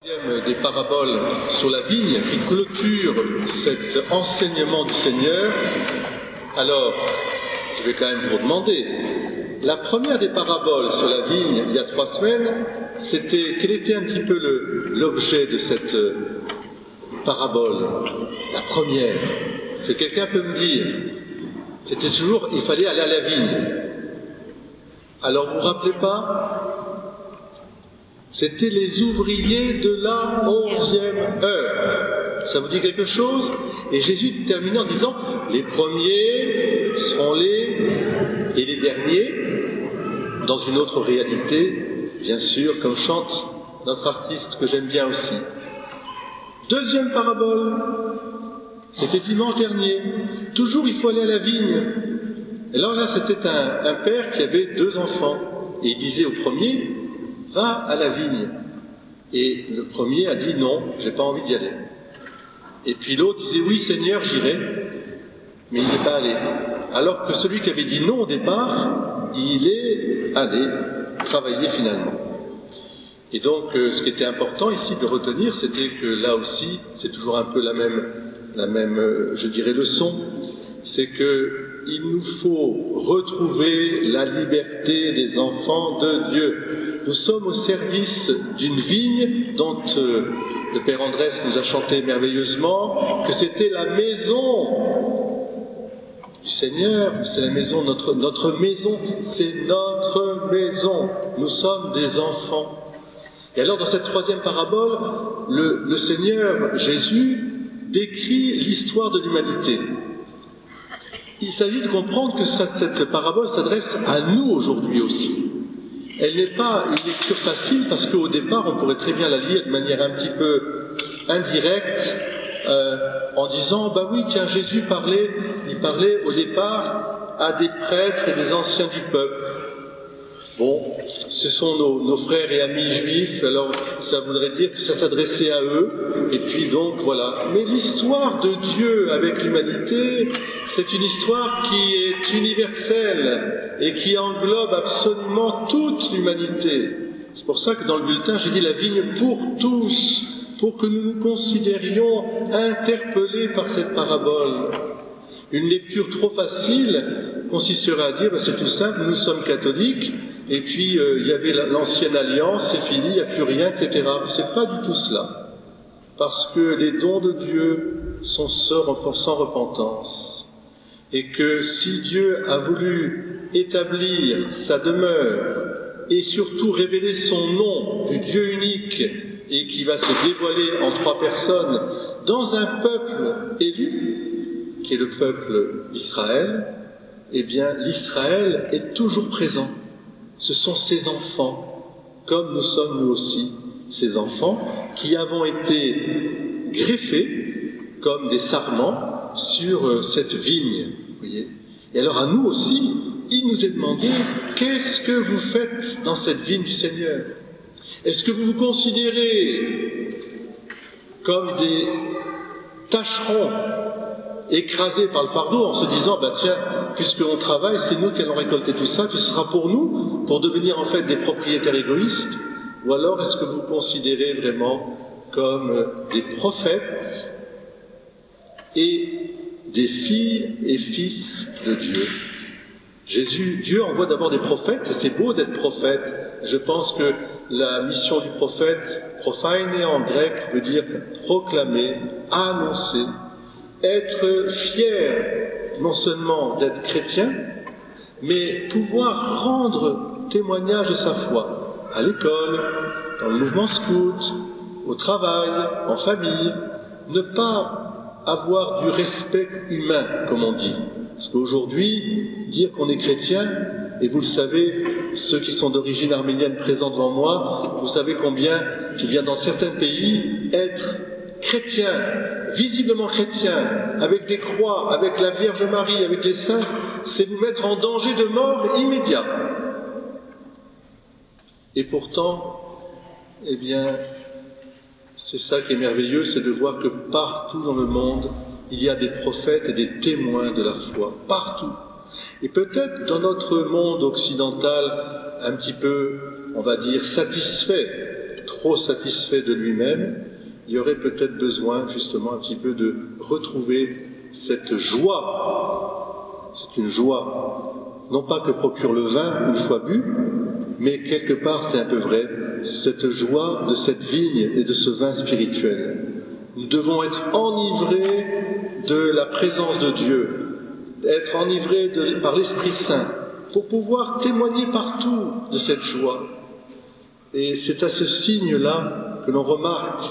Des paraboles sur la vigne qui clôture cet enseignement du Seigneur. Alors, je vais quand même vous demander, la première des paraboles sur la vigne, il y a 3 semaines, quel était un petit peu l'objet de cette parabole? La première, est-ce que quelqu'un peut me dire? C'était toujours, il fallait aller à la vigne. Alors, vous vous rappelez pas? C'était les ouvriers de la 11e heure. Ça vous dit quelque chose? Et Jésus terminait en disant, les premiers seront et les derniers, dans une autre réalité, bien sûr, comme chante notre artiste que j'aime bien aussi. Deuxième parabole, c'était dimanche dernier. Toujours il faut aller à la vigne. Et alors là, c'était un père qui avait 2 enfants. Et il disait au premier, va à la vigne. Et le premier a dit non, j'ai pas envie d'y aller. Et puis l'autre disait oui Seigneur, j'irai, mais il n'est pas allé. Alors que celui qui avait dit non au départ, il est allé travailler finalement. Et donc ce qui était important ici de retenir, c'était que là aussi, c'est toujours un peu la même, je dirais, leçon, c'est que il nous faut retrouver la liberté des enfants de Dieu. Nous sommes au service d'une vigne dont le Père Andrés nous a chanté merveilleusement que c'était la maison du Seigneur, c'est la maison, notre maison, c'est notre maison. Nous sommes des enfants. Et alors dans cette 3e parabole, le Seigneur Jésus décrit l'histoire de l'humanité. Il s'agit de comprendre que cette parabole s'adresse à nous aujourd'hui aussi. Elle n'est pas une lecture facile parce qu'au départ, on pourrait très bien la lire de manière un petit peu indirecte en disant, bah oui, tiens, Jésus parlait au départ à des prêtres et des anciens du peuple. Bon, ce sont nos frères et amis juifs, alors ça voudrait dire que ça s'adressait à eux, et puis donc voilà. Mais l'histoire de Dieu avec l'humanité, c'est une histoire qui est universelle et qui englobe absolument toute l'humanité. C'est pour ça que dans le bulletin, j'ai dit la vigne pour tous, pour que nous nous considérions interpellés par cette parabole. Une lecture trop facile consisterait à dire, c'est tout simple, nous sommes catholiques, et puis il y avait l'ancienne alliance, c'est fini, il n'y a plus rien, etc. C'est pas du tout cela. Parce que les dons de Dieu sont sans repentance. Et que si Dieu a voulu établir sa demeure, et surtout révéler son nom du Dieu unique, et qui va se dévoiler en 3 personnes, dans un peuple élu, qui est le peuple d'Israël, eh bien l'Israël est toujours présent. Ce sont ses enfants, comme nous sommes nous aussi, ces enfants, qui avons été greffés comme des sarments sur cette vigne. Vous voyez. Et alors à nous aussi, il nous est demandé, qu'est-ce que vous faites dans cette vigne du Seigneur? Est-ce que vous vous considérez comme des tâcherons écrasés par le fardeau en se disant, tiens, puisqu'on travaille, c'est nous qui allons récolter tout ça, puis ce sera pour nous, pour devenir en fait des propriétaires égoïstes? Ou alors est-ce que vous considérez vraiment comme des prophètes et des filles et fils de Dieu? Dieu envoie d'abord des prophètes, et c'est beau d'être prophète. Je pense que la mission du prophète, prophaine en grec, veut dire proclamer, annoncer, être fier non seulement d'être chrétien, mais pouvoir rendre témoignage de sa foi à l'école, dans le mouvement scout, au travail, en famille, ne pas avoir du respect humain, comme on dit. Parce qu'aujourd'hui, dire qu'on est chrétien, et vous le savez, ceux qui sont d'origine arménienne présents devant moi, vous savez combien, dans certains pays, être chrétien, visiblement chrétien, avec des croix, avec la Vierge Marie, avec les saints, c'est vous mettre en danger de mort immédiat. Et pourtant, eh bien, c'est ça qui est merveilleux, c'est de voir que partout dans le monde, il y a des prophètes et des témoins de la foi, partout. Et peut-être dans notre monde occidental, un petit peu, on va dire, satisfait, trop satisfait de lui-même, il y aurait peut-être besoin justement un petit peu de retrouver cette joie. C'est une joie, non pas que procure le vin une fois bu, mais quelque part c'est un peu vrai, cette joie de cette vigne et de ce vin spirituel. Nous devons être enivrés de la présence de Dieu, être enivrés par l'Esprit Saint, pour pouvoir témoigner partout de cette joie. Et c'est à ce signe-là que l'on remarque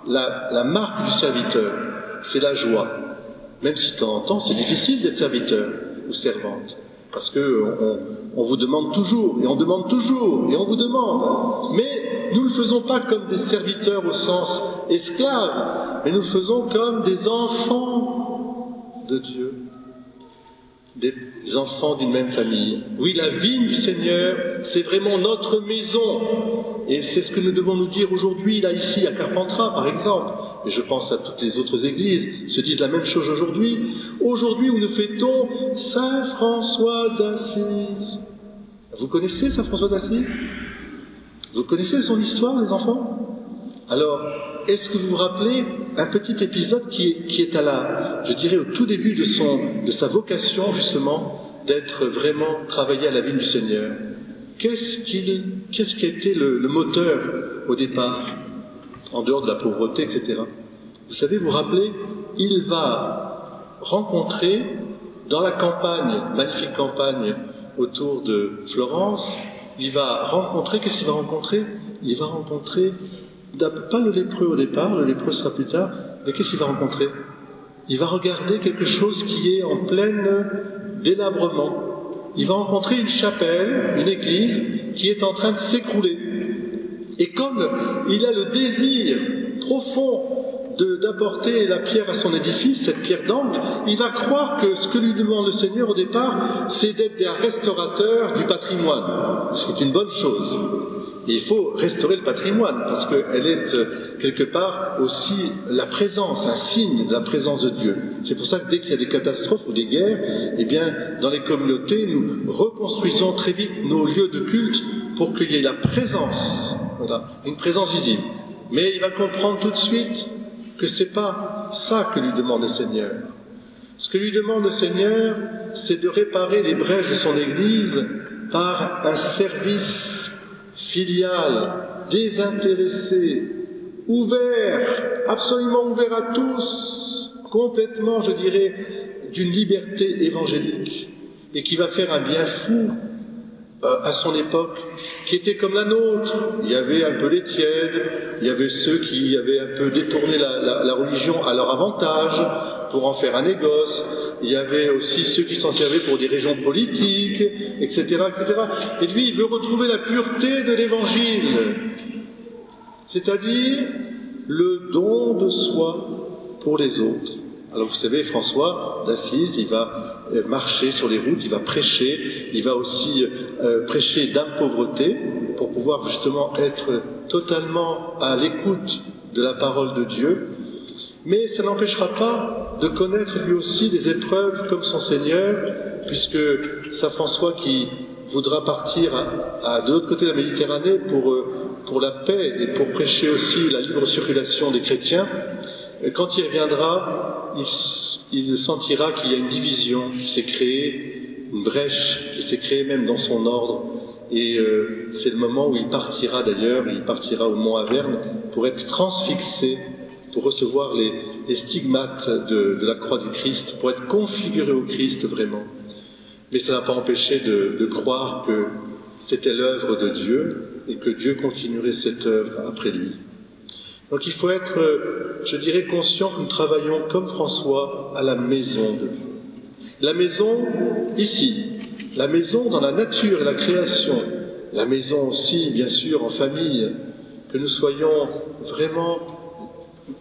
la marque du serviteur, c'est la joie. Même si de temps en temps c'est difficile d'être serviteur ou servante, parce que on vous demande toujours, et on demande toujours, et on vous demande. Mais nous ne le faisons pas comme des serviteurs au sens esclaves, mais nous le faisons comme des enfants de Dieu, des enfants d'une même famille. Oui, la vigne du Seigneur, c'est vraiment notre maison. Et c'est ce que nous devons nous dire aujourd'hui, là, ici, à Carpentras, par exemple. Et je pense à toutes les autres églises, se disent la même chose aujourd'hui. Aujourd'hui, où nous fêtons Saint François d'Assise. Vous connaissez Saint François d'Assise? Vous connaissez son histoire, les enfants? Alors, est-ce que vous vous rappelez un petit épisode qui est je dirais, au tout début de sa vocation, justement, d'être vraiment travaillé à la vigne du Seigneur? Qu'est-ce qui a été le moteur au départ, en dehors de la pauvreté, etc. Vous savez, vous vous rappelez, il va rencontrer, dans la campagne, magnifique campagne autour de Florence, il va rencontrer, qu'est-ce qu'il va rencontrer? Il va rencontrer, pas le lépreux au départ, le lépreux sera plus tard, mais qu'est-ce qu'il va rencontrer? Il va regarder quelque chose qui est en plein délabrement. Il va rencontrer une chapelle, une église, qui est en train de s'écrouler. Et comme il a le désir profond d'apporter la pierre à son édifice, cette pierre d'angle, il va croire que ce que lui demande le Seigneur au départ, c'est d'être un restaurateur du patrimoine, ce qui est une bonne chose. Et il faut restaurer le patrimoine, parce qu'elle est quelque part aussi la présence, un signe de la présence de Dieu. C'est pour ça que dès qu'il y a des catastrophes ou des guerres, eh bien, dans les communautés, nous reconstruisons très vite nos lieux de culte pour qu'il y ait la présence, voilà, une présence visible. Mais il va comprendre tout de suite que c'est pas ça que lui demande le Seigneur. Ce que lui demande le Seigneur, c'est de réparer les brèches de son Église par un service filial, désintéressé, ouvert, absolument ouvert à tous, complètement, je dirais, d'une liberté évangélique, et qui va faire un bien fou à son époque, qui était comme la nôtre. Il y avait un peu les tièdes, il y avait ceux qui avaient un peu détourné la religion à leur avantage, pour en faire un négoce. Il y avait aussi ceux qui s'en servaient pour des régions politiques, etc., etc. Et lui, il veut retrouver la pureté de l'Évangile, c'est-à-dire le don de soi pour les autres. Alors vous savez, François d'Assise, il va marcher sur les routes, il va prêcher, il va aussi prêcher d'âme pauvreté pour pouvoir justement être totalement à l'écoute de la parole de Dieu. Mais ça n'empêchera pas de connaître lui aussi des épreuves comme son Seigneur, puisque Saint François qui voudra partir de l'autre côté de la Méditerranée pour la paix et pour prêcher aussi la libre circulation des chrétiens, quand il reviendra, il sentira qu'il y a une division qui s'est créée, une brèche qui s'est créée même dans son ordre, et c'est le moment où il partira d'ailleurs, il partira au Mont Averne pour être transfixé, pour recevoir les stigmates de la croix du Christ, pour être configuré au Christ vraiment. Mais ça n'a pas empêché de croire que c'était l'œuvre de Dieu et que Dieu continuerait cette œuvre après lui. Donc il faut être, je dirais, conscient que nous travaillons comme François à la maison de Dieu. La maison ici, la maison dans la nature et la création, la maison aussi, bien sûr, en famille, que nous soyons vraiment,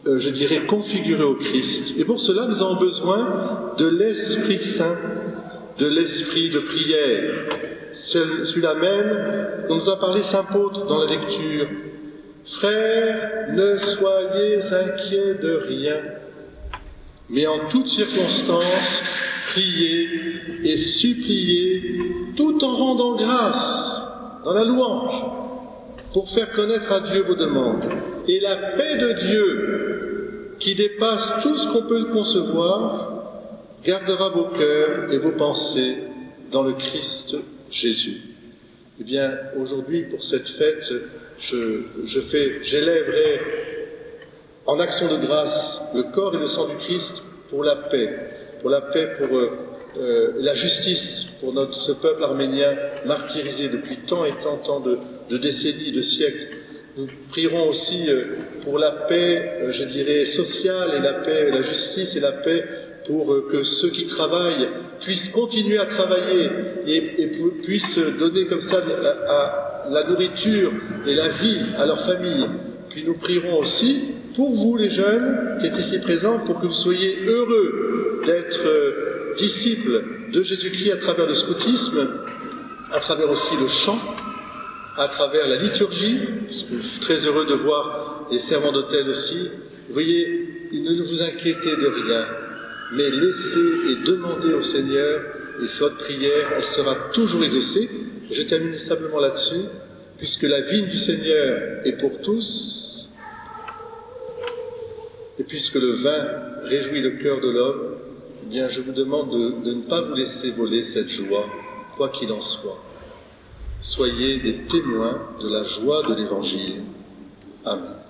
je dirais, configurés au Christ. Et pour cela, nous avons besoin de l'Esprit Saint, de l'Esprit de prière. Celui-là même dont nous a parlé Saint Paul dans la lecture. Frères, ne soyez inquiets de rien, mais en toutes circonstances, priez et suppliez, tout en rendant grâce dans la louange. pour faire connaître à Dieu vos demandes. Et la paix de Dieu, qui dépasse tout ce qu'on peut concevoir, gardera vos cœurs et vos pensées dans le Christ Jésus. Eh bien, aujourd'hui, pour cette fête, j'élèverai en action de grâce le corps et le sang du Christ pour la paix, pour la justice, pour ce peuple arménien martyrisé depuis tant et tant de décennies, de siècles. Nous prierons aussi pour la paix, je dirais, sociale, et la paix, la justice et la paix, pour que ceux qui travaillent puissent continuer à travailler et puissent donner comme ça la nourriture et la vie à leur famille. Puis nous prierons aussi pour vous, les jeunes qui êtes ici présents, pour que vous soyez heureux d'être disciples de Jésus-Christ à travers le scoutisme, à travers aussi le chant, à travers la liturgie. Je suis très heureux de voir les servants d'autel aussi. Vous voyez, ne vous inquiétez de rien, mais laissez et demandez au Seigneur, et votre prière, elle sera toujours exaucée. Je termine simplement là-dessus, puisque la vigne du Seigneur est pour tous, et puisque le vin réjouit le cœur de l'homme, eh bien, je vous demande de ne pas vous laisser voler cette joie, quoi qu'il en soit. Soyez des témoins de la joie de l'Évangile. Amen.